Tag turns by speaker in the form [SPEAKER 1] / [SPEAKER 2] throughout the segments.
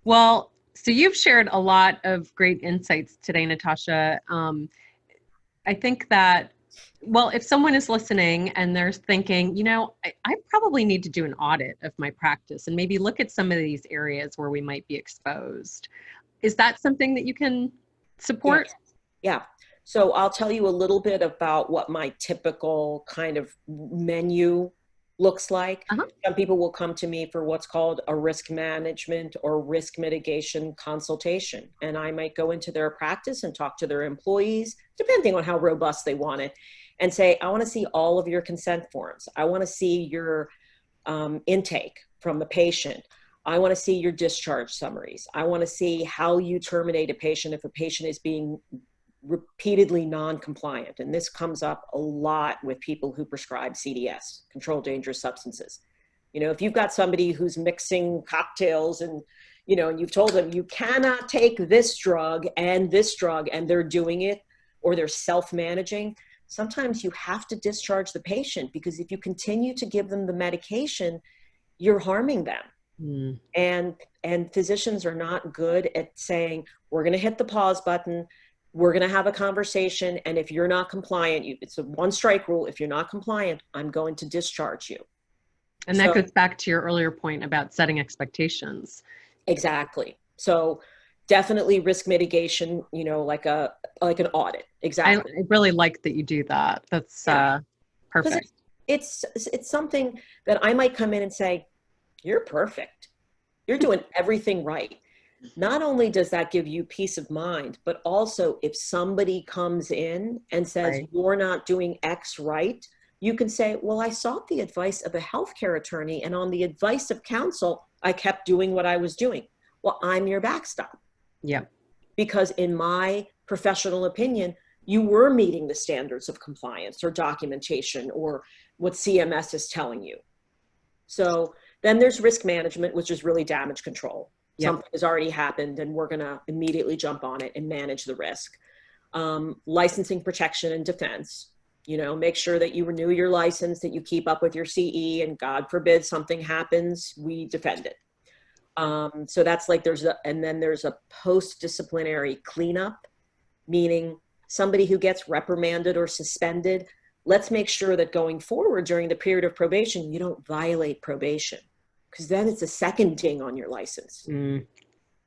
[SPEAKER 1] Well, so you've shared a lot of great insights today, Natasha. I think that, well, if someone is listening and they're thinking, I probably need to do an audit of my practice and maybe look at some of these areas where we might be exposed. Is that something that you can support?
[SPEAKER 2] Yeah. So I'll tell you a little bit about what my typical kind of menu looks like.
[SPEAKER 1] Uh-huh.
[SPEAKER 2] Some people will come to me for what's called a risk management or risk mitigation consultation. And I might go into their practice and talk to their employees, depending on how robust they want it, and say, I want to see all of your consent forms. I want to see your intake from the patient. I want to see your discharge summaries. I want to see how you terminate a patient if a patient is being repeatedly non-compliant. And this comes up a lot with people who prescribe CDS, controlled dangerous substances. If you've got somebody who's mixing cocktails and, and you've told them you cannot take this drug, and they're doing it, or they're self-managing, sometimes you have to discharge the patient, because if you continue to give them the medication, you're harming them. Mm. And physicians are not good at saying, we're going to hit the pause button. We're going to have a conversation. And if you're not compliant, it's a one strike rule. If you're not compliant, I'm going to discharge you.
[SPEAKER 1] And that goes back to your earlier point about setting expectations.
[SPEAKER 2] Exactly. So definitely risk mitigation, like an audit. Exactly.
[SPEAKER 1] I really like that you do that. That's perfect.
[SPEAKER 2] It's something that I might come in and say, you're perfect. You're doing everything right. Not only does that give you peace of mind, but also if somebody comes in and says, right, you're not doing X right, you can say, well, I sought the advice of a healthcare attorney, and on the advice of counsel, I kept doing what I was doing. Well, I'm your backstop.
[SPEAKER 1] Yeah.
[SPEAKER 2] Because in my professional opinion, you were meeting the standards of compliance or documentation or what CMS is telling you. So then there's risk management, which is really damage control. Yep. Something has already happened and we're going to immediately jump on it and manage the risk. Licensing, protection, and defense. Make sure that you renew your license, that you keep up with your CE, and God forbid something happens, we defend it. So that's like there's a post-disciplinary cleanup, meaning somebody who gets reprimanded or suspended, let's make sure that going forward during the period of probation, you don't violate probation, because then it's a second ding on your license,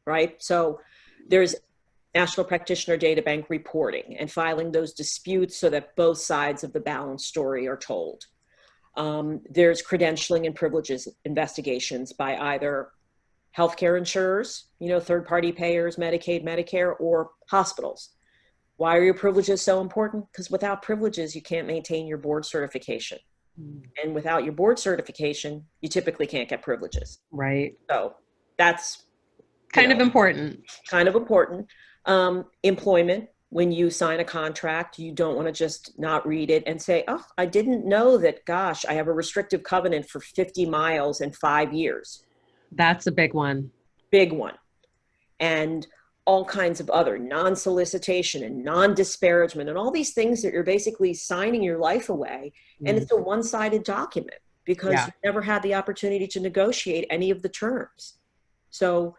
[SPEAKER 2] right? So there's National Practitioner Data Bank reporting and filing those disputes so that both sides of the balanced story are told. There's credentialing and privileges investigations by either healthcare insurers, third-party payers, Medicaid, Medicare, or hospitals. Why are your privileges so important? Because without privileges, you can't maintain your board certification. And without your board certification, you typically can't get privileges.
[SPEAKER 1] Right.
[SPEAKER 2] So that's
[SPEAKER 1] kind of important.
[SPEAKER 2] Kind of important. Employment, when you sign a contract, you don't want to just not read it and say, oh, I didn't know that, gosh, I have a restrictive covenant for 50 miles and 5 years.
[SPEAKER 1] That's a big one.
[SPEAKER 2] Big one. And all kinds of other non-solicitation and non-disparagement and all these things that you're basically signing your life away. And it's a one-sided document because you never had the opportunity to negotiate any of the terms. So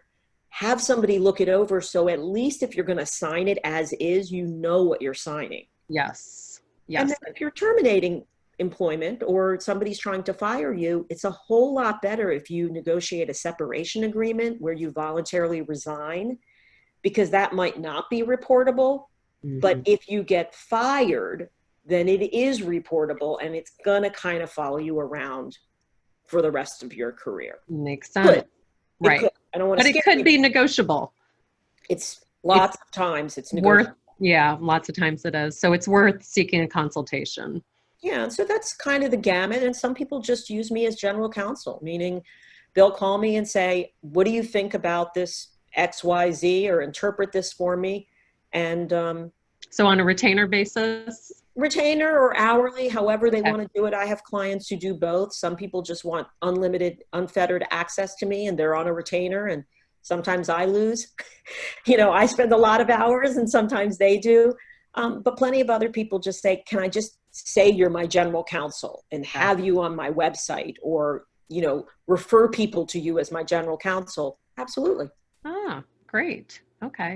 [SPEAKER 2] have somebody look it over. So at least if you're going to sign it as is, you know what you're signing.
[SPEAKER 1] Yes. Yes.
[SPEAKER 2] And then if you're terminating employment or somebody's trying to fire you, it's a whole lot better if you negotiate a separation agreement where you voluntarily resign, because that might not be reportable. But if you get fired, then it is reportable and it's going to kind of follow you around for the rest of your career.
[SPEAKER 1] Makes sense. Right.
[SPEAKER 2] I don't want to,
[SPEAKER 1] but it could be negotiable.
[SPEAKER 2] It's lots of times it's negotiable.
[SPEAKER 1] Lots of times it is. So it's worth seeking a consultation.
[SPEAKER 2] Yeah. So that's kind of the gamut. And some people just use me as general counsel, meaning they'll call me and say, what do you think about this XYZ, or interpret this for me? And
[SPEAKER 1] so on a retainer basis?
[SPEAKER 2] Retainer or hourly, however they want to do it. I have clients who do both. Some people just want unlimited, unfettered access to me and they're on a retainer, and sometimes I lose. I spend a lot of hours and sometimes they do. But plenty of other people just say, can I just say you're my general counsel and have you on my website, or, refer people to you as my general counsel? Absolutely.
[SPEAKER 1] Ah, great. Okay.